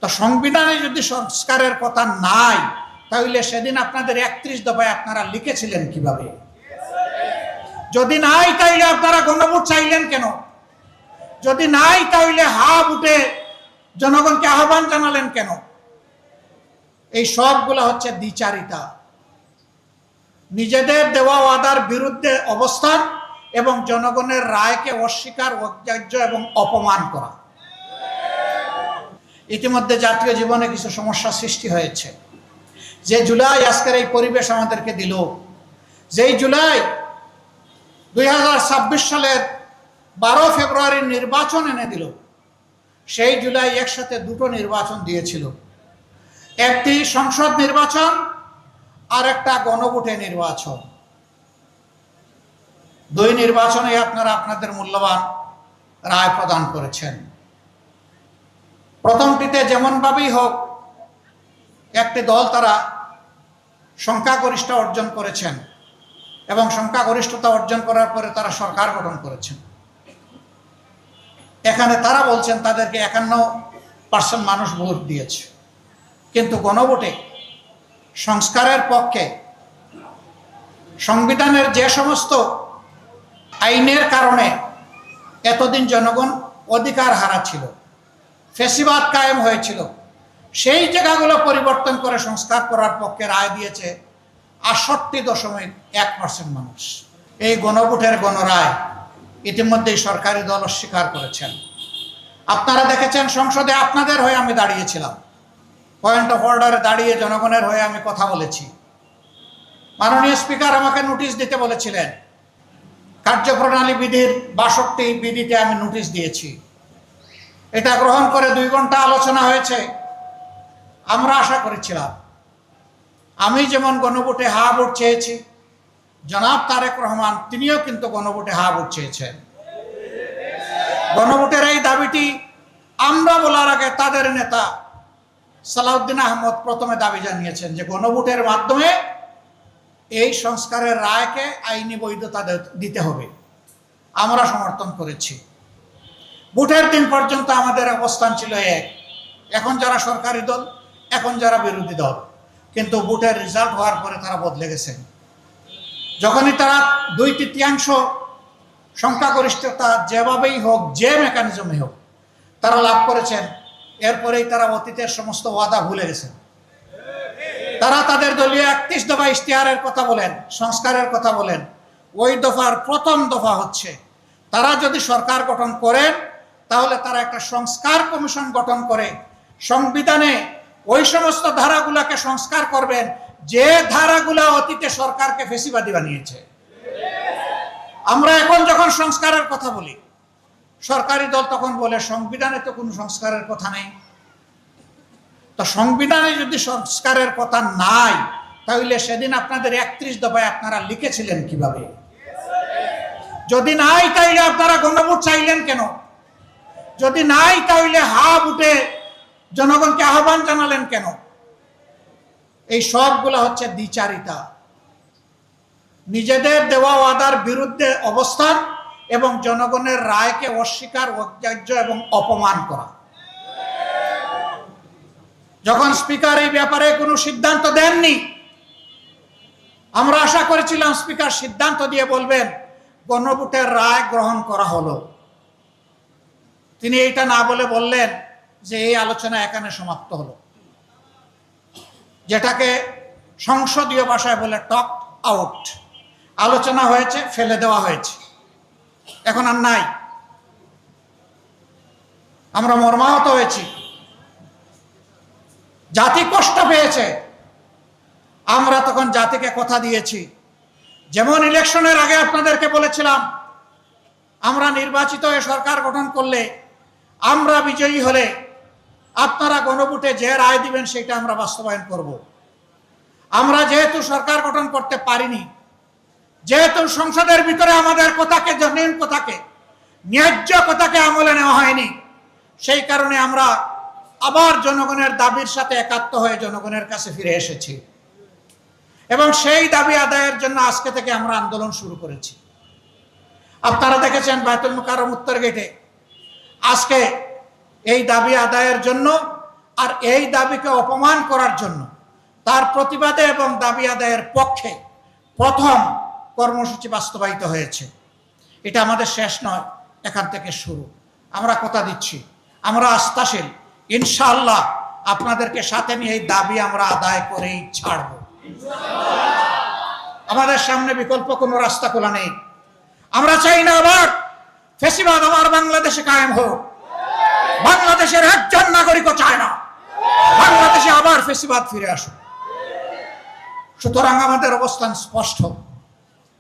তো সংবিধানে যদি সংস্কারের কথা নাই, তাহলে সেদিন আপনাদের 31 দফায় আপনারা লিখেছিলেন কিভাবে? যদি নাই তাইলে আপনারা গণভোট চাইলেন কেন? যদি নাই তাহলে হাত উঠে জনগণকে আহ্বান জানালেন কেন? এই সবগুলো হচ্ছে দ্বিচারিতা, নিজেদের দেওয়া ওয়াদার বিরুদ্ধে অবস্থান এবং জনগণের রায়কে অস্বীকার, অগ্রাহ্য এবং অপমান করা। ইতিমধ্যে জাতীয় জীবনে কিছু সমস্যা সৃষ্টি হয়েছে। যে জুলাই আজকের এই পরিবেশ আমাদেরকে দিল, যেই জুলাই 2026 সালের 12 ফেব্রুয়ারির নির্বাচন এনে দিল, সেই জুলাই একসাথে দুটো নির্বাচন দিয়েছিল, একটি সংসদ নির্বাচন আর একটা গণভোটে নির্বাচন। দুই নির্বাচনে আপনারা আপনাদের মূল্যবান রায় প্রদান করেছেন। প্রথমটিতে যেমনভাবেই হোক একটি দল তারা সংখ্যাগরিষ্ঠ অর্জন করেছেন এবং সংখ্যাগরিষ্ঠতা অর্জন করার পরে তারা সরকার গঠন করেছেন। এখানে তারা বলছেন তাদেরকে 51% মানুষ ভোট দিয়েছে, কিন্তু গণভোটে সংস্কারের পক্ষে সংবিধানের যে সমস্ত আইনের কারণে এতদিন জনগণ অধিকার হারাচ্ছিল, ফ্যাসিবাদ কায়েম হয়েছিল, সেই জায়গাগুলো পরিবর্তন করে সংস্কার করার পক্ষে রায় দিয়েছে 68.1% মানুষ। এই গণভোটের গণরায় ইতিমধ্যেই সরকারি দল অস্বীকার করেছেন। আপনারা দেখেছেন সংসদে আপনাদের হয়ে আমি দাঁড়িয়েছিলাম, পয়েন্ট অফ অর্ডারে দাঁড়িয়ে জনগণের হয়ে আমি কথা বলেছি। মাননীয় স্পিকার আমাকে নোটিশ দিতে বলেছিলেন, কার্যপ্রণালী বিধির 62 বিধিতে আমি নোটিশ দিয়েছি। এটা গ্রহণ করে 2 ঘন্টা আলোচনা হয়েছে। আমরা আশা করেছিলাম, আমি যেমন গণভোটে হা ভোট চেয়েছি, জনাব তারেক রহমান তিনিও কিন্তু গণভোটে হা ভোট চেয়েছেন। গণভোটের এই দাবিটি আমরা বলার আগে তাদের নেতা সালাউদ্দিন আহমদ প্রথমে দাবি জানিয়েছেন যে গণভোটের মাধ্যমে এই সংস্কারের রায়কে আইনি বৈধতা দিতে হবে। আমরা সমর্থন করেছি। ভোটের দিন পর্যন্ত আমাদের অবস্থান ছিল এক, এখন যারা সরকারি দল, এখন যারা বিরোধী দল, কিন্তু ভোটের রেজাল্ট হওয়ার পরে তারা বদলে গেছেন। যখনই তারা 2/3 সংখ্যাগরিষ্ঠতা যেভাবেই হোক, যে মেকানিজমে হোক তারা লাভ করেছেন, এরপরেই তারা অতীতের সমস্ত ওয়াদা ভুলে গেছেন। তারা তাদের দলীয় 31 দফা ইশতেহারের কথা বলেন, সংস্কারের কথা বলেন। ওই দফার প্রথম দফা হচ্ছে তারা যদি সরকার গঠন করেন তাহলে তারা একটা সংস্কার কমিশন গঠন করে সংবিধানে ওই সমস্ত ধারাগুলোকে সংস্কার করবেন যে ধারাগুলো অতীতে সরকারকে ফ্যাসিবাদী বানিয়েছে। আমরা এখন যখন সংস্কারের কথা বলি, সরকারি দল তখন বলে সংবিধানে তো কোনো সংস্কারের কথা নেই। তো সংবিধানে যদি সংস্কারের কথা নাই, তাহলে সেদিন আপনাদের 31 দফায় আপনারা লিখেছিলেন কিভাবে? যদি নাই তাহলে আপনারা গণভোট চাইলেন কেন? যদি নাই তাহলে হাত উঠে জনগণকে আহ্বান জানালেন কেন? এই সবগুলো হচ্ছে দ্বিচারিতা, নিজেদের দেওয়া ওয়াদার বিরুদ্ধে অবস্থান এবং জনগণের রায়কে অস্বীকার, অগ্রাহ্য এবং অপমান করা। যখন স্পিকার এই ব্যাপারে কোনো সিদ্ধান্ত দেননি, আমরা আশা করেছিলাম স্পিকার সিদ্ধান্ত দিয়ে বলবেন গণভোটের রায় গ্রহণ করা হলো। তিনি এইটা না বলে বললেন যে এই আলোচনা এখানে সমাপ্ত হলো, যেটাকে সংসদীয় ভাষায় বলে টক আউট। আলোচনা হয়েছে, ফেলে দেওয়া হয়েছে, এখন আর নাই। আমরা মর্মাহত হয়েছি, জাতি কষ্ট পেয়েছে। আমরা তখন জাতিকে কথা দিয়েছি, যেমন ইলেকশনের আগে আপনাদেরকে বলেছিলাম আমরা নির্বাচিত হয়ে সরকার গঠন করলে, আমরা বিজয়ী হলে আপনারা গণভোটে যে রায় দিবেন সেটা আমরা বাস্তবায়ন করব। আমরা যেহেতু সরকার গঠন করতে পারিনি, যেহেতু সংসদের ভিতরে আমাদের কথাকে, জনীন কথাকে, ন্যায্য কথাকে আমলে নেওয়া হয়নি, সেই কারণে আমরা আবার জনগণের দাবির সাথে একাত্ম হয়ে জনগণের কাছে ফিরে এসেছি এবং সেই দাবি আদায়ের জন্য আজকে থেকে আমরা আন্দোলন শুরু করেছি। আপনারা দেখেছেন বায়তুল মুকাররম উত্তর গেটে আজকে এই দাবি আদায়ের জন্য আর এই দাবিকে অপমান করার জন্য, তার প্রতিবাদে এবং দাবি আদায়ের পক্ষে প্রথম কর্মসূচি বাস্তবায়িত হয়েছে। এটা আমাদের শেষ নয়, এখান থেকে শুরু। আমরা কথা দিচ্ছি, আমরা আস্থাশীল, ইনশাআল্লাহ আপনাদেরকে সাথে নিয়ে এই দাবি আমরা আদায় করেই ছাড়ব। আমাদের সামনে বিকল্প কোনো রাস্তা খোলা নেই। আমরা চাই না আবার ফ্যাসিবাদ আমার বাংলাদেশে কায়েম হোক। বাংলাদেশের একজন নাগরিকও চায় না বাংলাদেশে আবার ফ্যাসিবাদ ফিরে আসুক। সুতরাং আমাদের অবস্থান স্পষ্ট।